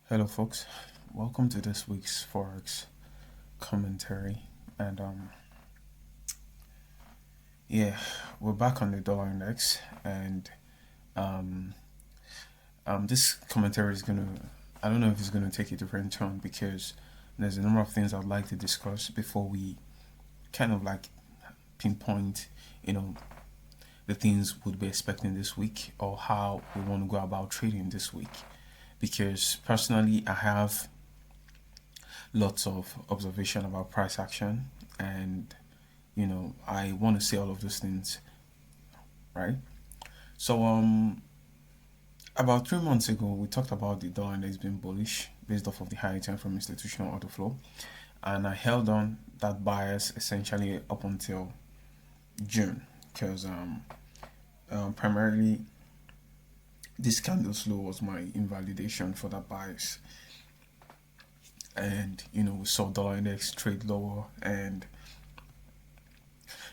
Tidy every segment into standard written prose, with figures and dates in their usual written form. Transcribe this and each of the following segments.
Hello, folks. Welcome to this week's Forex commentary. And yeah, we're back on the dollar index, and um, this commentary is gonna. I don't know if it's gonna take a different turn because there's a number of things I'd like to discuss before we kind of like pinpoint, you know, the things we'd be expecting this week or how we want to go about trading this week. Because personally, I have lots of observation about price action, and I want to say all of those things, right? So about 3 months ago we talked about the dollar index being bullish based off of the high time from institutional order flow, and I held on that bias essentially up until June because primarily this candle slow was my invalidation for that bias. And we saw dollar index trade lower, and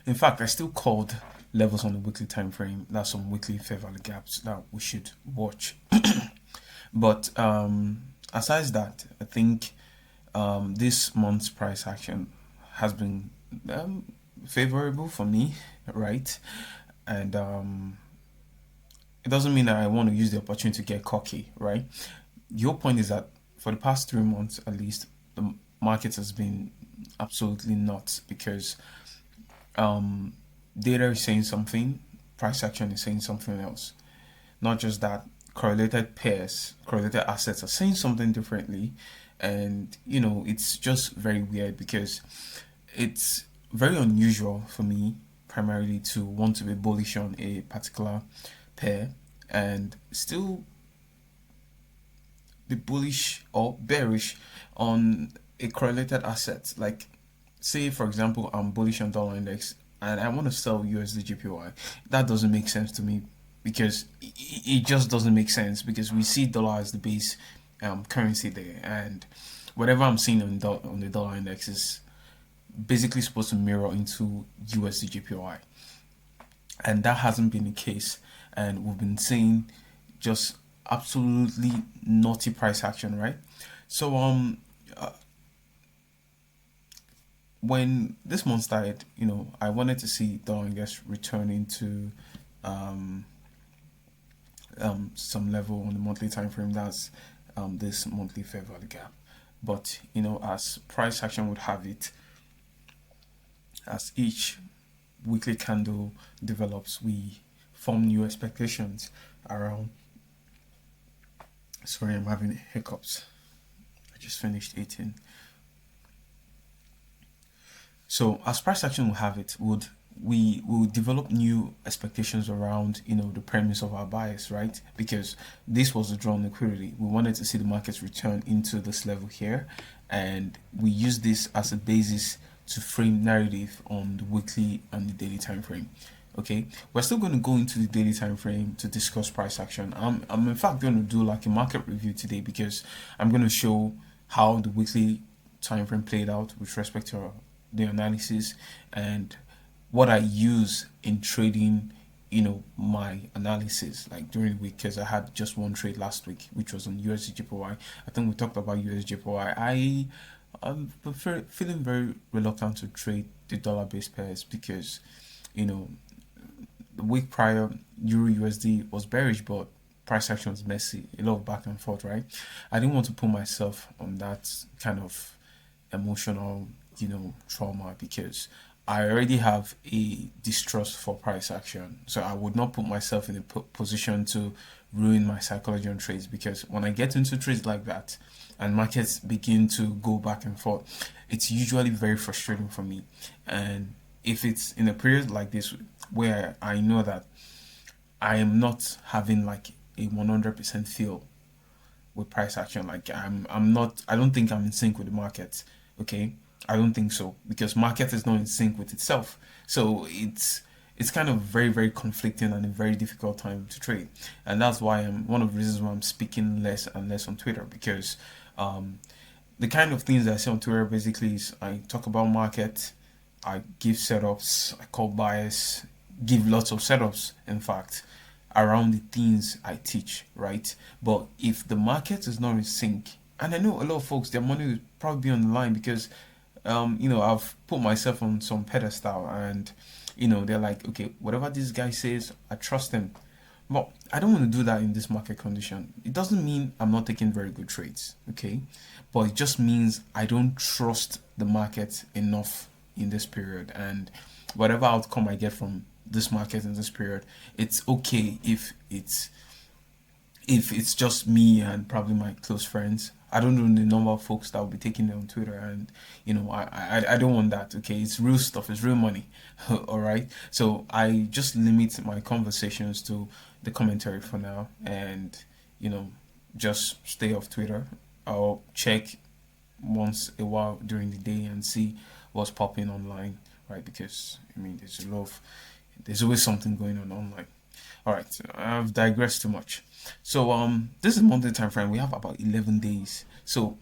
in fact, I still called levels on the weekly time frame. That's some weekly fair value gaps that we should watch. But aside that, I think this month's price action has been favorable for me, right? And it doesn't mean that I want to use the opportunity to get cocky, right? Your point is that for the past 3 months at least, the market has been absolutely nuts because um, data is saying something, price action is saying something else. Not just that, correlated pairs, correlated assets are saying something differently, and it's just very weird because it's very unusual for me primarily to want to be bullish on a particular pair and still be bullish or bearish on a correlated asset. Like, say for example, I'm bullish on dollar index and I want to sell USD GPY. That doesn't make sense to me because it just doesn't make sense because we see dollar as the base currency there, and whatever I'm seeing on the dollar index is basically supposed to mirror into USD GPY, and that hasn't been the case. And we've been seeing just absolutely naughty price action, right? So when this month started, I wanted to see dollar index returning to um, some level on the monthly time frame. That's this monthly fair value gap. But as price action would have it, as each weekly candle develops, we form new expectations around. Sorry, I'm having hiccups. I just finished eating. So as price action will have it, would we will develop new expectations around the premise of our bias, right? Because this was the drawn liquidity. We wanted to see the markets return into this level here, and we use this as a basis to frame narrative on the weekly and the daily time frame. Okay, we're still going to go into the daily time frame to discuss price action. I'm in fact going to do like a market review today because I'm going to show how the weekly time frame played out with respect to the analysis and what I use in trading, my analysis like during the week, because I had just one trade last week, which was on USD JPY. I think we talked about USD JPY. I'm feeling very reluctant to trade the dollar based pairs because, you know, the week prior, Euro USD was bearish, but price action was messy, a lot of back and forth, right? I didn't want to put myself on that kind of emotional, trauma because I already have a distrust for price action. So I would not put myself in a position to ruin my psychology on trades, because when I get into trades like that and markets begin to go back and forth, it's usually very frustrating for me. And if it's in a period like this where I know that I am not having like a 100% feel with price action, like I'm not, I don't think I'm in sync with the market. Okay, I don't think so, because market is not in sync with itself. So it's kind of very, very conflicting and a very difficult time to trade. And that's why I'm one of the reasons why I'm speaking less and less on Twitter, because um the kind of things that I say on Twitter basically is I talk about market, I give setups, I call bias, give lots of setups, in fact, around the things I teach, right? But if the market is not in sync And I know a lot of folks, their money will probably be on the line because, I've put myself on some pedestal, and, they're like, okay, whatever this guy says, I trust him. But I don't want to do that in this market condition. It doesn't mean I'm not taking very good trades, okay? But it just means I don't trust the market enough in this period. And whatever outcome I get from this market in this period, it's okay if it's just me and probably my close friends. I don't know the number of folks that will be taking it on Twitter, and I don't want that. Okay, it's real stuff, it's real money. All right, so I just limit my conversations to the commentary for now, and you know, just stay off Twitter. I'll check once a while during the day and see what's popping online, right? Because I mean, there's always something going on online. All right, so I've digressed too much. So this is monthly time frame. We have about 11 days. So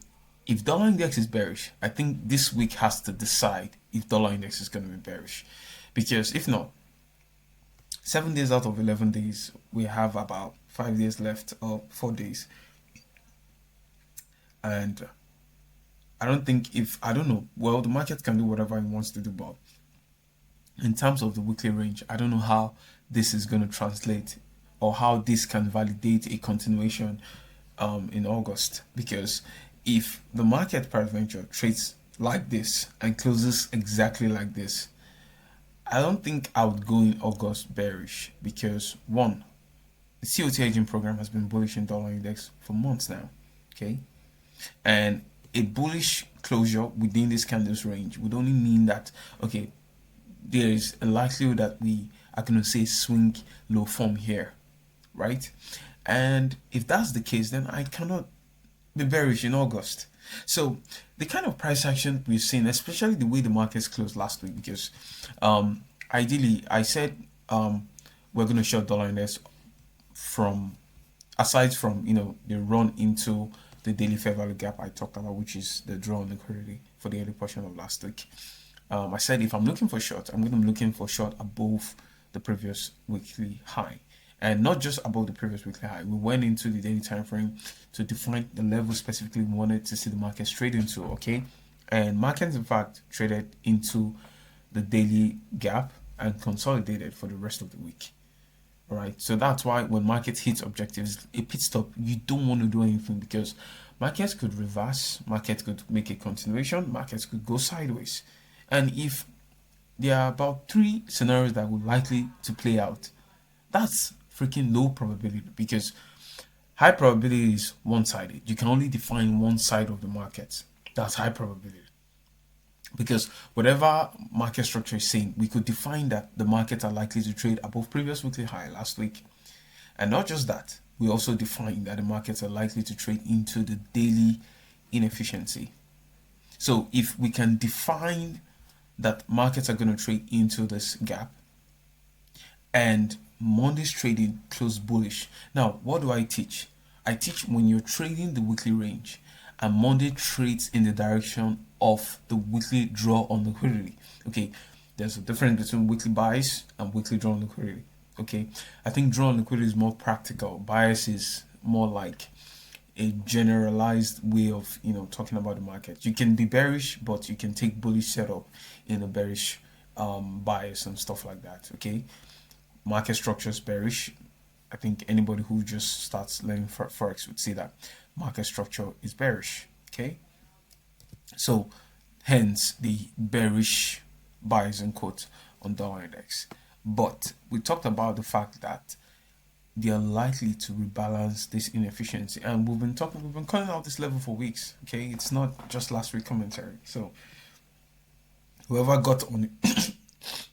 if dollar index is bearish, I think this week has to decide if dollar index is going to be bearish, because if not, 7 days out of 11 days, we have about 5 days left, or 4 days, and I don't think, if I don't know, well, the market can do whatever it wants to do, but in terms of the weekly range, I don't know how this is going to translate, or how this can validate a continuation in August. Because if the market peradventure trades like this and closes exactly like this, I don't think I would go in August bearish, because one, the COT hedging program has been bullish in dollar index for months now. Okay, and a bullish closure within this candles range would only mean that, okay, there is a likelihood that we are going to see swing low form here, right? And if that's the case, then I cannot be bearish in August. So the kind of price action we've seen, especially the way the markets closed last week, because ideally I said we're going to short dollar index from, aside from the run into the daily fair value gap I talked about, which is the draw on liquidity for the early portion of last week. I said if I'm looking for short, I'm going to be looking for short above the previous weekly high, and not just above the previous weekly high. We went into the daily time frame to define the level specifically we wanted to see the markets trade into. Okay, and markets in fact traded into the daily gap and consolidated for the rest of the week. All right, so that's why when markets hit objectives, a pit stop, you don't want to do anything, because markets could reverse, markets could make a continuation, markets could go sideways. And if there are about three scenarios that would likely to play out, that's freaking low probability, because high probability is one-sided. You can only define one side of the market. That's high probability. Because whatever market structure is saying, we could define that the markets are likely to trade above previous weekly high last week. And not just that, we also define that the markets are likely to trade into the daily inefficiency. So if we can define that markets are going to trade into this gap, and Monday's trading closed bullish. Now, what do I teach? I teach when you're trading the weekly range and Monday trades in the direction of the weekly draw on liquidity. Okay, there's a difference between weekly buys and weekly draw on liquidity. Okay, I think draw on liquidity is more practical. Bias is more like a generalized way of talking about the market. You can be bearish, but you can take bullish setup in a bearish bias and stuff like that. Okay, market structure is bearish. I think anybody who just starts learning forex would see that market structure is bearish. Okay, so hence the bearish buys and quote on dollar index. But we talked about the fact that they are likely to rebalance this inefficiency, and we've been calling out this level for weeks. Okay, it's not just last week commentary. So whoever got on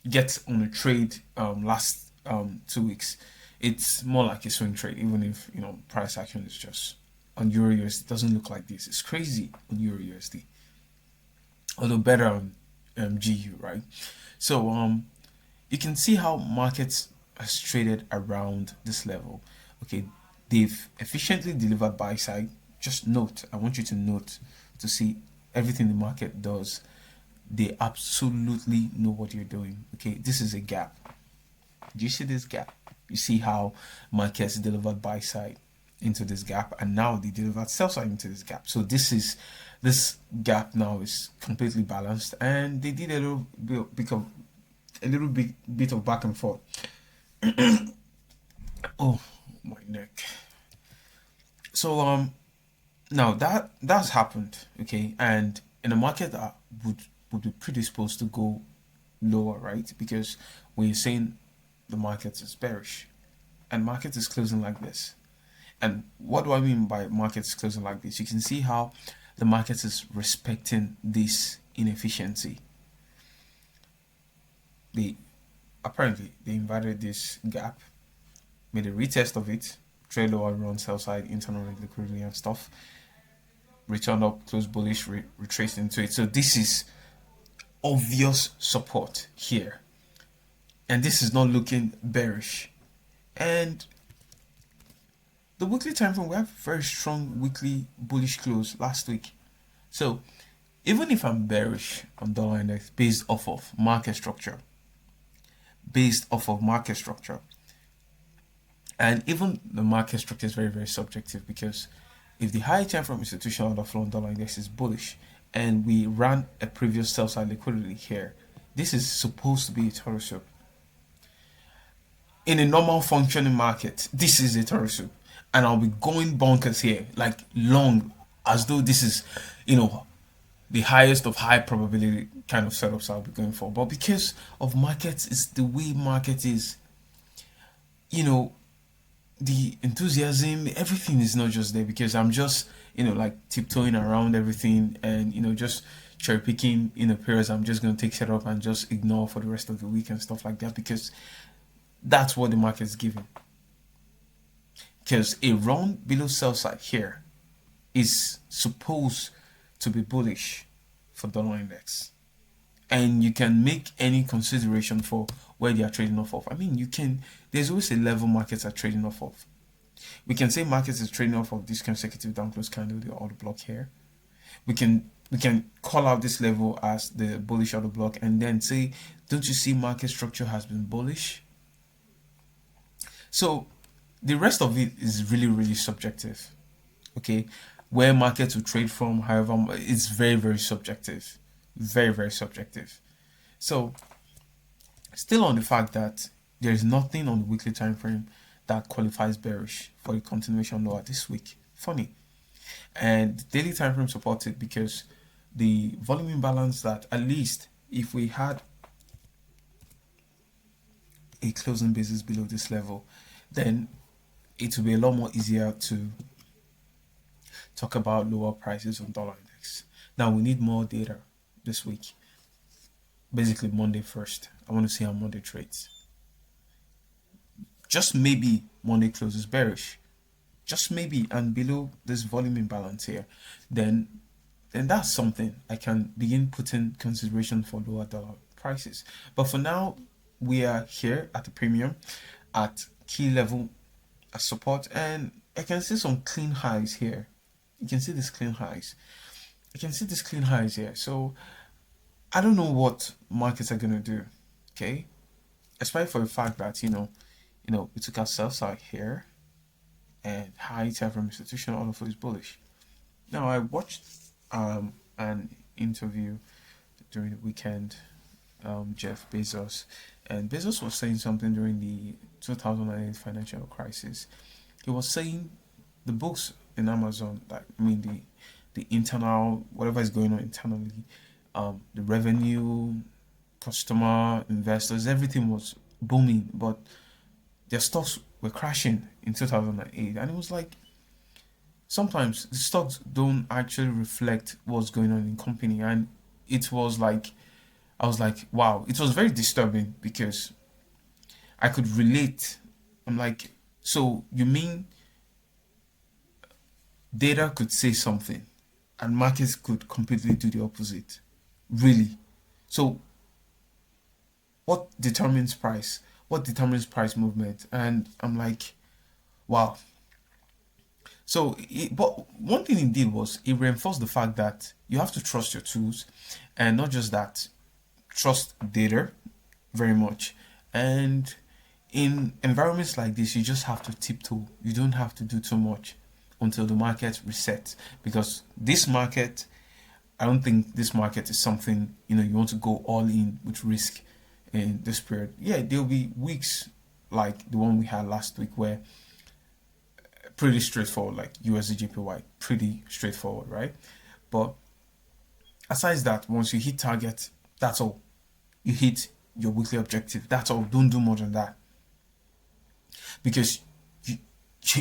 gets on a trade last 2 weeks, it's more like a swing trade, even if price action is just on Euro USD. It doesn't look like this. It's crazy on Euro USD, although better on GU, right? So you can see how markets has traded around this level. Okay, they've efficiently delivered buy side. Just note, I want you to note to see everything the market does. They absolutely know what you're doing. Okay, this is a gap. Do you see this gap? You see how markets delivered buy side. into this gap, and now they delivered sell side into this gap. So this gap now is completely balanced, and they did a little bit of back and forth. Oh, my neck. So now that's happened, okay, and in a market that would be predisposed to go lower, right? Because we're saying the market is bearish, and market is closing like this. And what do I mean by market is closing like this? You can see how the market is respecting this inefficiency. They apparently they invited this gap, made a retest of it, trade lower, run sell side, internal liquidity and stuff, returned up, close bullish, retraced into it. So this is obvious support here, and this is not looking bearish. And the weekly time frame, we have very strong weekly bullish close last week. So even if I'm bearish on dollar index based off of market structure, and even the market structure is very, very subjective, because if the high time from institutional order flow on dollar index is bullish, and we ran a previous sell side liquidity here, this is supposed to be a Toro soup. In a normal functioning market, this is a Toro soup, and I'll be going bonkers here, like long, as though this is, the highest of high probability kind of setups I'll be going for. But because of markets, it's the way market is, the enthusiasm, everything is not just there, because I'm just, like tiptoeing around everything, and, just cherry picking, periods I'm just going to take setup and just ignore for the rest of the week and stuff like that, because that's what the market is giving. Because a run below sell side here is supposed to be bullish for dollar index, and you can make any consideration for where they are trading off of. I mean, there's always a level markets are trading off of. We can say markets is trading off of this consecutive down close candle, the order block here. We can call out this level as the bullish order block, and then say, don't you see market structure has been bullish? So the rest of it is really, really subjective. Okay, where markets will trade from, however, it's very, very subjective. Very, very subjective. So still on the fact that there is nothing on the weekly time frame that qualifies bearish for a continuation lower this week. Funny. And daily time frame supports it, because the volume imbalance, that at least if we had a closing basis below this level, then it will be a lot more easier to talk about lower prices on dollar index. Now we need more data this week. Basically Monday first. I want to see how Monday trades. Just maybe Monday closes bearish. Just maybe, and below this volume imbalance here, then that's something I can begin putting consideration for lower dollar prices. But for now, we are here at the premium at key level support, and I can see some clean highs here. You can see these clean highs. I can see these clean highs here. So I don't know what markets are gonna do. Okay, especially for the fact that we took our sell side here, and high time from institutional order flow is bullish. Now I watched an interview during the weekend, Jeff Bezos, and Bezos was saying something during the 2008 financial crisis. He was saying the books in Amazon, the internal, whatever is going on internally, the revenue, customer, investors, everything was booming, but their stocks were crashing in 2008. And it was like, sometimes the stocks don't actually reflect what's going on in company. And it was like, I was like, wow, it was very disturbing, because I could relate. I'm like, so you mean data could say something and markets could completely do the opposite? Really? So what determines price? What determines price movement? And I'm like, wow. So, but one thing it did was it reinforced the fact that you have to trust your tools, and not just that, trust data very much. And in environments like this, you just have to tiptoe. You don't have to do too much until the market resets. Because this market, I don't think this market is something you want to go all in with risk in this period. Yeah, there'll be weeks like the one we had last week where pretty straightforward, like USD JPY, pretty straightforward, right? But aside that, once you hit target, that's all. You hit your weekly objective. That's all. Don't do more than that because you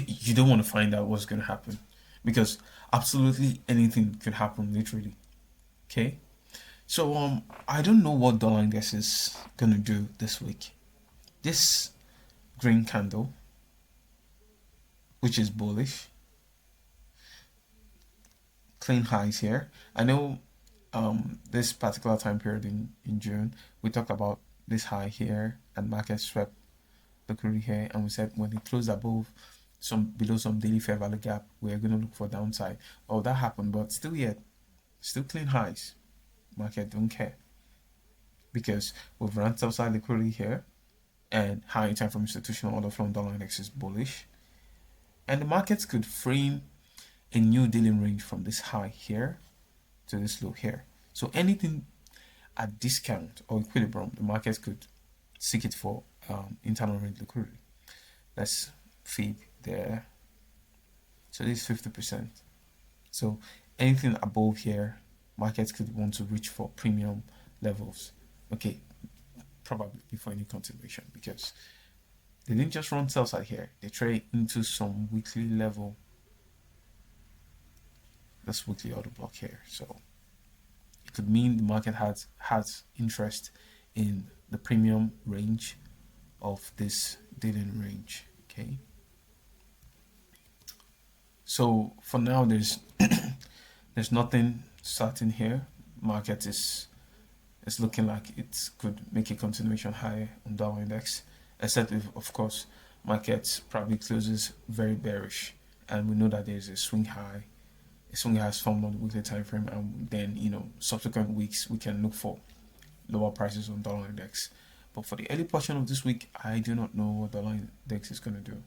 you don't want to find out what's going to happen because absolutely anything could happen literally. Okay, so I don't know what dollar index is going to do this week. This green candle, which is bullish, clean highs here. I know this particular time period in June, we talked about this high here and market swept the query here, and we said when it closed above some below some daily fair value gap, we're going to look for downside. Oh, that happened, but still yet, still clean highs. Market don't care because we've run outside liquidity here, and high time from institutional order flow dollar index is bullish, and the markets could frame a new dealing range from this high here to this low here. So anything at discount or equilibrium, the market could seek it for internal range liquidity. Let's feed there. So this is 50%. So anything above here, markets could want to reach for premium levels. Okay, probably before any continuation because they didn't just run sell side here. They trade into some weekly level. This weekly order block here. So it could mean the market has interest in the premium range of this dealing range. Okay. So for now, there's there's nothing certain here. Market is looking like it could make a continuation high on dollar index, except if of course market probably closes very bearish, and we know that there's a swing high. A swing high has formed on the weekly time frame, and then subsequent weeks we can look for lower prices on dollar index. But for the early portion of this week, I do not know what dollar index is going to do.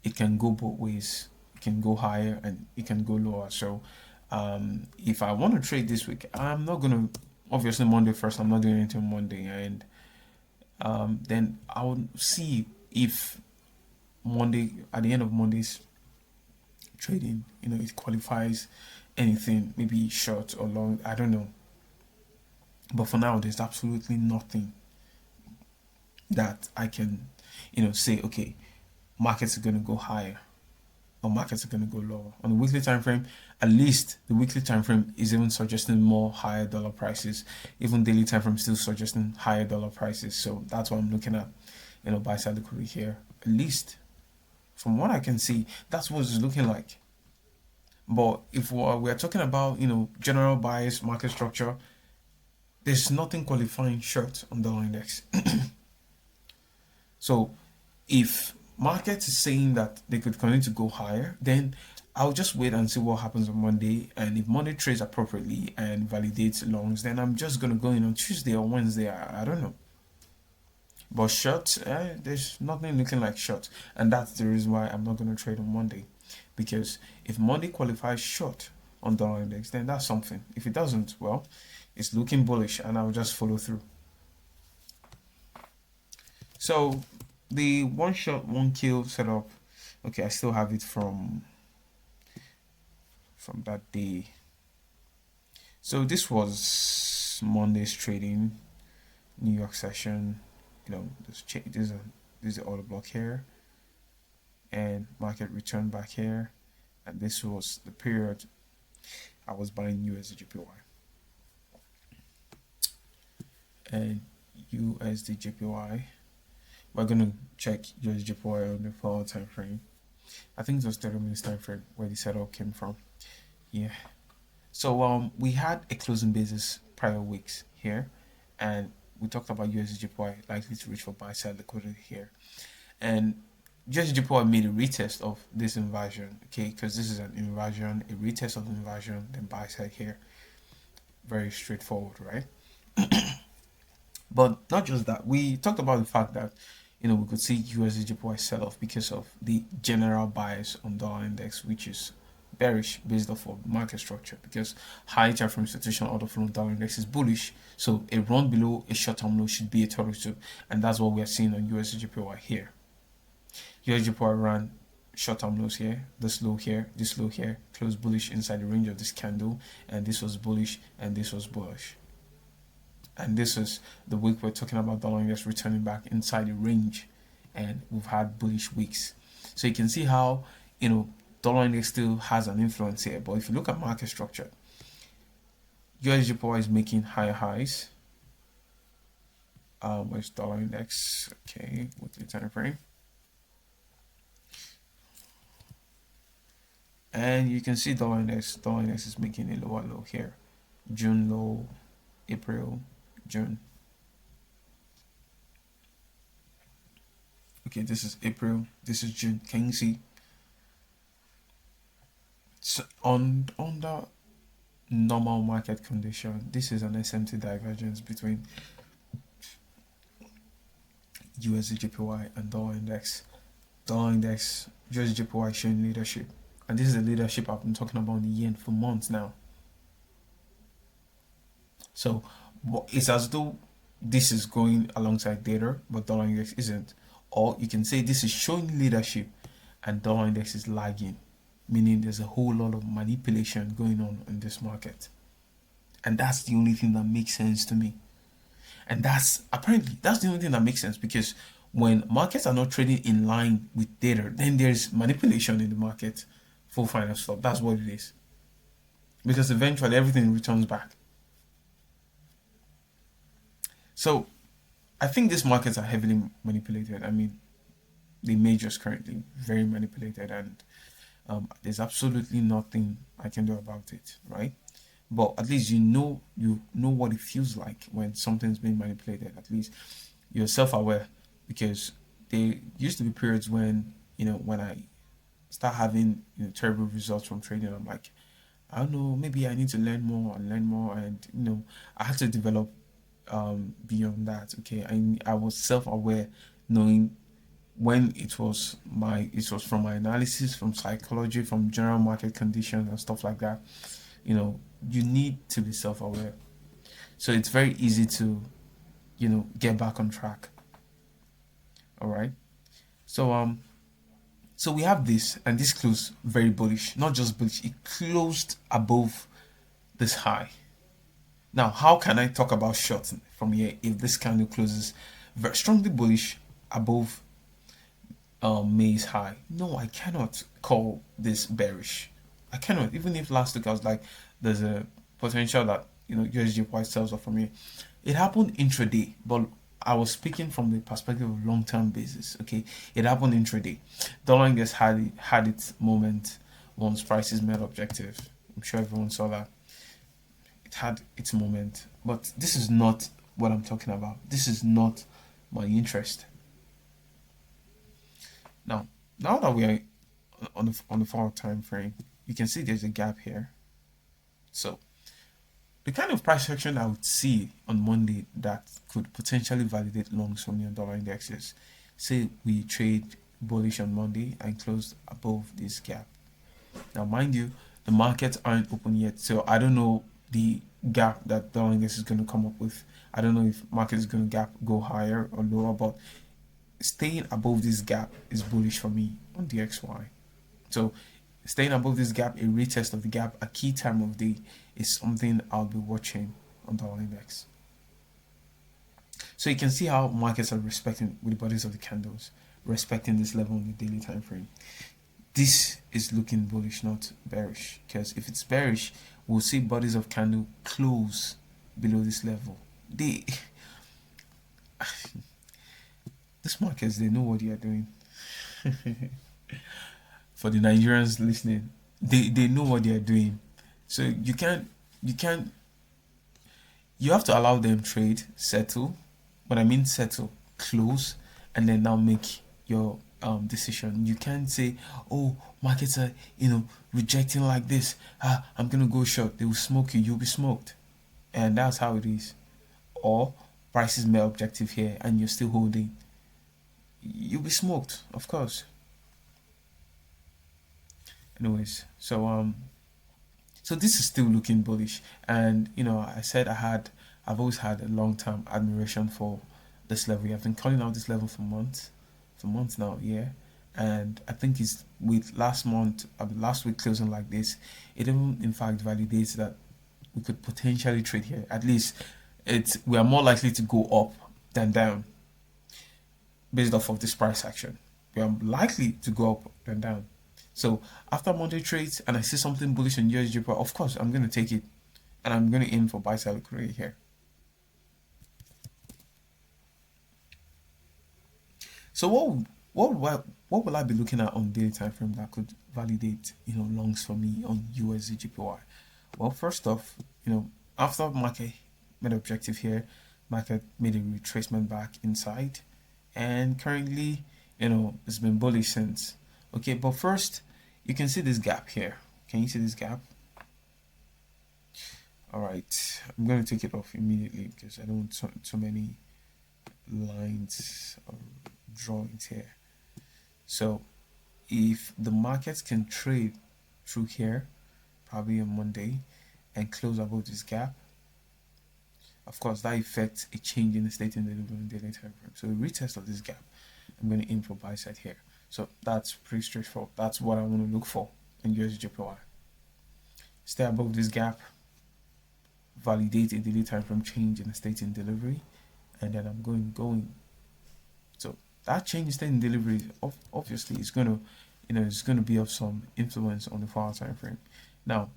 It can go both ways. It can go higher and it can go lower. So if I want to trade this week, I'm not going to, obviously Monday first, I'm not doing anything Monday. And then I'll see if Monday, at the end of Monday's trading, it qualifies anything, maybe short or long, I don't know. But for now, there's absolutely nothing that I can, say, okay, markets are going to go higher or markets are going to go lower. On the weekly time frame, at least the weekly time frame is even suggesting more higher dollar prices. Even daily time frame still suggesting higher dollar prices. So that's what I'm looking at, buy side liquidity here. At least from what I can see, that's what it's looking like. But if we're talking about, general bias, market structure, there's nothing qualifying short on dollar index. So if market is saying that they could continue to go higher, then I'll just wait and see what happens on Monday. And if Monday trades appropriately and validates longs, then I'm just going to go in on Tuesday or Wednesday. I don't know. But short, there's nothing looking like short. And that's the reason why I'm not going to trade on Monday. Because if Monday qualifies short on dollar index, then that's something. If it doesn't, well, it's looking bullish and I'll just follow through. So the one shot, one kill setup, okay, I still have it from that day. So this was Monday's trading, New York session. This is the order block here, and market returned back here, and this was the period I was buying USD and USD We're gonna check USD on the 4-hour time frame. I think it was 30 minutes time frame where the setup came from. Yeah. So we had a closing basis prior weeks here, and we talked about USD likely to reach for buy side liquidity here, and USD made a retest of this inversion. Okay, because this is an inversion, a retest of the inversion, then buy side here. Very straightforward, right? But not just that, we talked about the fact that we could see USD sell off because of the general bias on dollar index, which is bearish based off of market structure, because high time from institutional order flow dollar index is bullish. So a run below a short-term low should be a total too, and that's what we are seeing on USD here. USD ran short-term lows here, this low here, closed bullish inside the range of this candle, and this was bullish, and this was bullish. And this is the week we're talking about dollar index returning back inside the range, and we've had bullish weeks. So you can see how dollar index still has an influence here. But if you look at market structure, USD is making higher highs. Where's dollar index? Okay, weekly time frame. And you can see dollar index is making a lower low here. June low, April, June. Okay, this is April, this is June. Can you see? So on the normal market condition, this is an SMT divergence between USD and dollar index. Dollar index, USD showing leadership, and this is the leadership I've been talking about in the yen for months now. So it's as though this is going alongside data, but dollar index isn't. Or you can say this is showing leadership and dollar index is lagging, meaning there's a whole lot of manipulation going on in this market. And that's the only thing that makes sense to me. And that's the only thing that makes sense, because when markets are not trading in line with data, then there's manipulation in the market. Full final stop. That's what it is. Because eventually everything returns back. So I think these markets are heavily manipulated. I mean, the majors currently very manipulated, and there's absolutely nothing I can do about it, right? But at least you know what it feels like when something's being manipulated. At least you're self-aware, because there used to be periods when when I start having terrible results from trading, I'm like, I don't know, maybe I need to learn more and I had to develop beyond that. Okay, I was self-aware, knowing when it was from my analysis, from psychology, from general market conditions and stuff like that. You need to be self-aware, so it's very easy to get back on track. All right, so we have this, and this closed very bullish. Not just bullish, it closed above this high. Now, how can I talk about short from here if this candle closes very strongly bullish above May's high? No, I cannot call this bearish. I cannot. Even if last week I was like, there's a potential that USD sells off from here. It happened intraday, but I was speaking from the perspective of long-term basis. Okay, it happened intraday. Dollar index had its moment once prices met objective. I'm sure everyone saw that. It had its moment, but this is not what I'm talking about. This is not my interest. Now that we are on the 4 time frame, you can see there's a gap here. So the kind of price action I would see on Monday that could potentially validate longs from your dollar indexes. Say we trade bullish on Monday and closed above this gap. Now, mind you, the markets aren't open yet, so I don't know the gap that dollar index is going to come up with. I don't know if market is going to go higher or lower, but staying above this gap is bullish for me on the XY. So staying above this gap, a retest of the gap, a key time of day, is something I'll be watching on dollar index. So you can see how markets are respecting, with the bodies of the candles, respecting this level on the daily time frame. This is looking bullish, not bearish, because if it's bearish, we'll see bodies of candle close below this level. These markets, they know what they are doing. For the Nigerians listening, they know what they are doing. So you have to allow them trade, settle. When I mean settle, close, and then now make your decision. You can't say, oh, markets are rejecting like this. I'm gonna go short. They will smoke you. You'll be smoked, and that's how it is. Or prices met objective here, and you're still holding. you'll be smoked, of course. Anyways, so this is still looking bullish, and I said I've always had a long term admiration for this level. I've been calling out this level for months now, yeah. And I think it's with last week closing like this, it even in fact validates that we could potentially trade here. At least we are more likely to go up than down based off of this price action. We are likely to go up than down. So after Monday trades and I see something bullish in USG, of course I'm going to take it and I'm going to aim for buy side liquidity here. So what will I be looking at on daily time frame that could validate longs for me on USD Well, first off, after market made objective here, market made a retracement back inside, and currently it's been bullish since. Okay, but first you can see this gap here. Can you see this gap? All right, I'm going to take it off immediately because I don't want so many lines or drawings here. So if the markets can trade through here probably on Monday and close above this gap, of course that affects a change in the state in the daily time frame. So a retest of this gap, I'm going to aim for buy side here. So that's pretty straightforward. That's what I want to look for in USD Stay above this gap, validate a daily time frame change in the state in delivery, and then I'm going. So that change in state in delivery obviously is going to it's going to be of some influence on the 4-hour time frame. Now,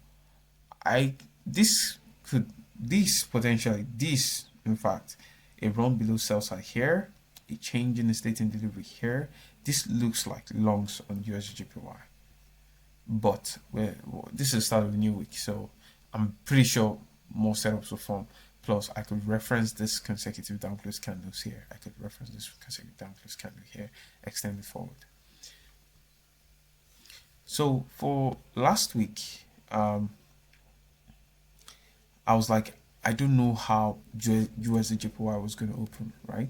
this potentially in fact a run below sell side here, a change in the state in delivery here. This looks like longs on USGPY, but this is the start of the new week, so I'm pretty sure more setups will form. Plus, I could reference this consecutive down close candles here. I could reference this consecutive down close candle here, extend it forward. So for last week, I was like, I don't know how USD was going to open, right?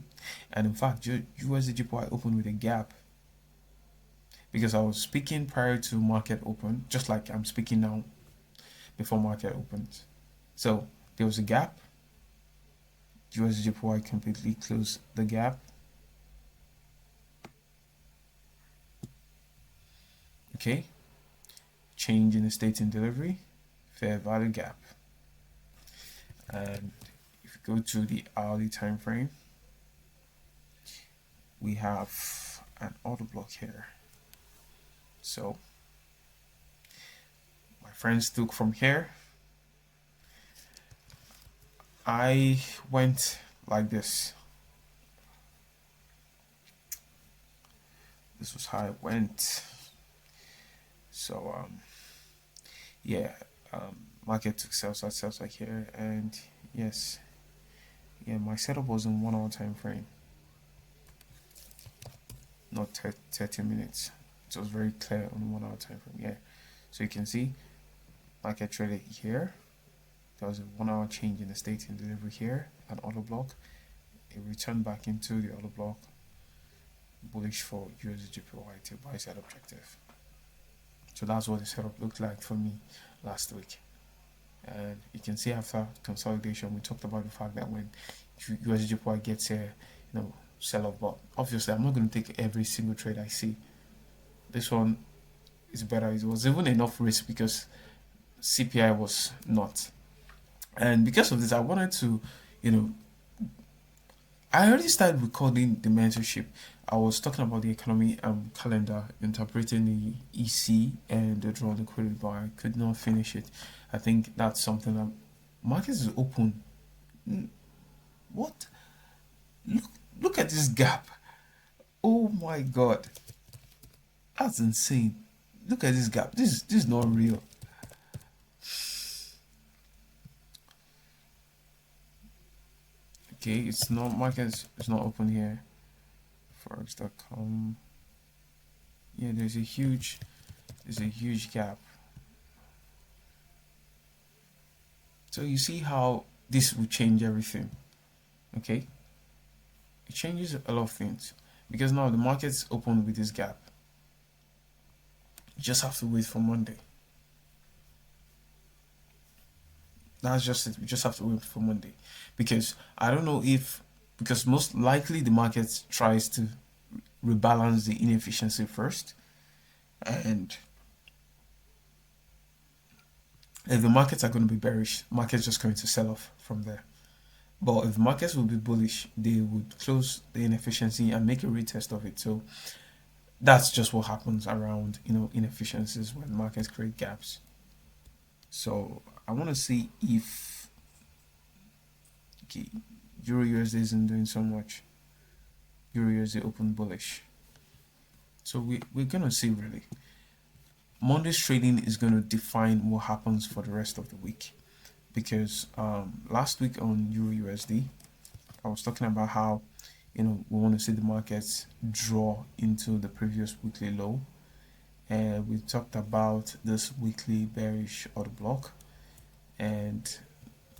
And in fact, USD opened with a gap because I was speaking prior to market open, just like I'm speaking now before market opens. So there was a gap. USD completely closed the gap. Okay. Change in the state in delivery, fair value gap. And if you go to the hourly time frame, we have an order block here. So my friends took from here. I went like this. This was how I went. So yeah, market took sell side here, and yes, yeah, my setup was in 1 hour time frame, not 30 minutes. It was very clear on 1 hour time frame. Yeah, so you can see market traded here. There was a 1 hour change in the state in delivery here, an order block. It returned back into the order block, bullish for USDJPY to buy side objective. So that's what the setup looked like for me last week. And you can see after consolidation, we talked about the fact that when USDJPY gets a sell off, but obviously I'm not going to take every single trade I see. This one is better. It was even enough risk because CPI was not. And because of this, I wanted to, I already started recording the mentorship. I was talking about the economy calendar, interpreting the EC and the draw liquidity, but I could not finish it. I think that's something that markets is open. What? Look at this gap. Oh my god. That's insane. Look at this gap. This is not real. Okay, it's not markets. It's not open here. Forex.com. Yeah, there's a huge gap. So you see how this will change everything. Okay, it changes a lot of things. because now the market's open with this gap. You just have to wait for Monday. That's just it. We just have to wait for Monday, because I don't know if, because most likely the market tries to rebalance the inefficiency first, and if the markets are going to be bearish, market's just going to sell off from there. But if markets will be bullish, they would close the inefficiency and make a retest of it. So that's just what happens around, inefficiencies when markets create gaps. So I want to see if, okay, Euro USD isn't doing so much. Euro USD open bullish. So we're gonna see really. Monday's trading is going to define what happens for the rest of the week, because last week on Euro USD, I was talking about how we want to see the markets draw into the previous weekly low, and we talked about this weekly bearish order block, and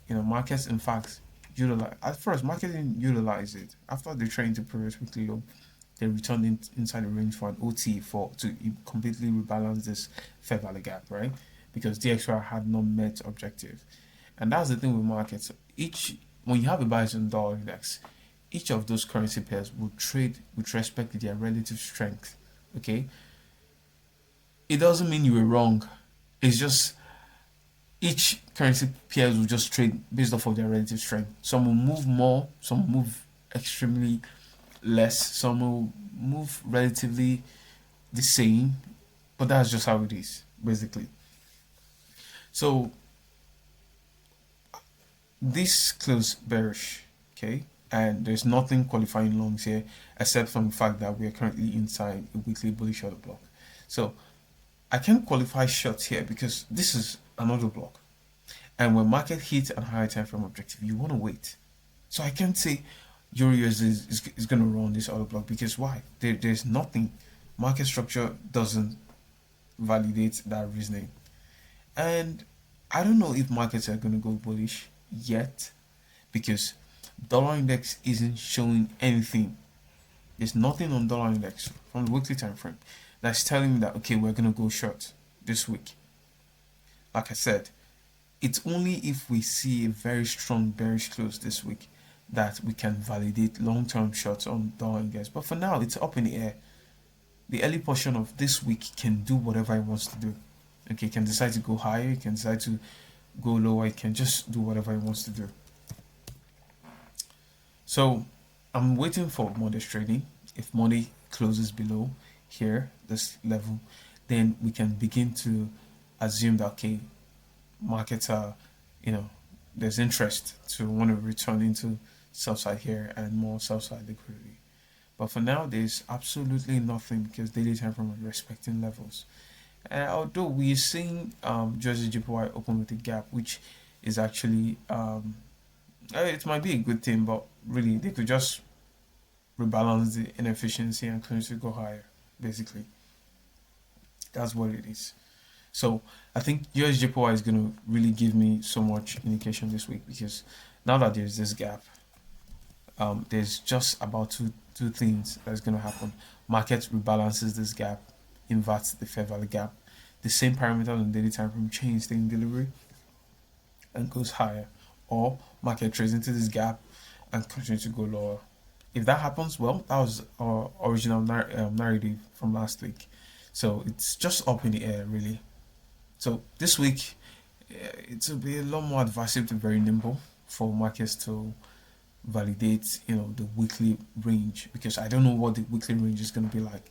markets in fact utilize, at first market didn't utilize it. After they trained to previous weekly low, they returned inside the range for an OT to completely rebalance this fair value gap, right? Because DXY had not met objective. And that's the thing with markets. When you have a bias in dollar index, each of those currency pairs will trade with respect to their relative strength. Okay? It doesn't mean you were wrong. It's just each currency pairs will just trade based off of their relative strength. Some will move more, some will move extremely less, some will move relatively the same, but that's just how it is, basically. So this closed bearish, okay, and there's nothing qualifying longs here except from the fact that we are currently inside a weekly bullish order block. So I can't qualify shorts here because this is another block, and when market hits a higher time frame objective, you want to wait. So I can't say Euro USD is going to run this order block, because why? There's nothing. Market structure doesn't validate that reasoning. And I don't know if markets are going to go bullish yet, because dollar index isn't showing anything. There's nothing on dollar index from the weekly time frame that's telling me that, okay, we're going to go short this week. Like I said, it's only if we see a very strong bearish close this week that we can validate long-term shorts on dollar index. But for now, it's up in the air. The early portion of this week can do whatever it wants to do. Okay, it can decide to go higher, it can decide to go lower, it can just do whatever it wants to do. So I'm waiting for Monday's trading. If Monday closes below here, this level, then we can begin to assume that, okay, markets are, there's interest to want to return into sell side here and more sell side liquidity. But for now, there's absolutely nothing, because daily time frame are respecting levels. And although we're seeing Jersey JPY open with a gap, which is actually it might be a good thing, but really they could just rebalance the inefficiency and continue to go higher. Basically, that's what it is. So I think USJPY is going to really give me so much indication this week, because now that there's this gap, there's just about two things that's going to happen. Market rebalances this gap, inverts the fair value gap. The same parameter on daily time frame change the delivery and goes higher, or market trades into this gap and continues to go lower. If that happens, well, that was our original narrative from last week. So it's just up in the air, really. So this week, it will be a lot more advisable to be very nimble for markets to validate, the weekly range, because I don't know what the weekly range is going to be like.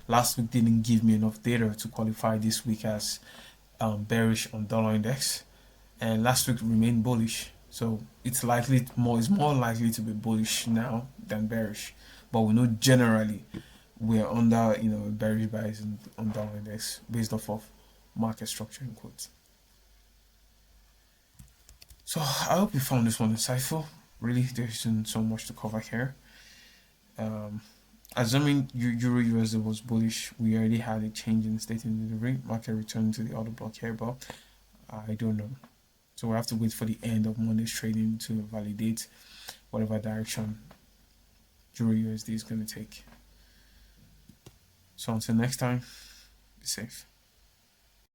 Last week didn't give me enough data to qualify this week as bearish on dollar index, and last week remained bullish. So it's more likely to be bullish now than bearish. But we know generally we're under a bearish bias on dollar index based off of market structure in quotes. So I hope you found this one insightful. Really, there isn't so much to cover here. Assuming Euro USD was bullish, we already had a change in state in delivery. Market returned to the order block here, but I don't know. So we have to wait for the end of Monday's trading to validate whatever direction Euro USD is going to take. So until next time, be safe.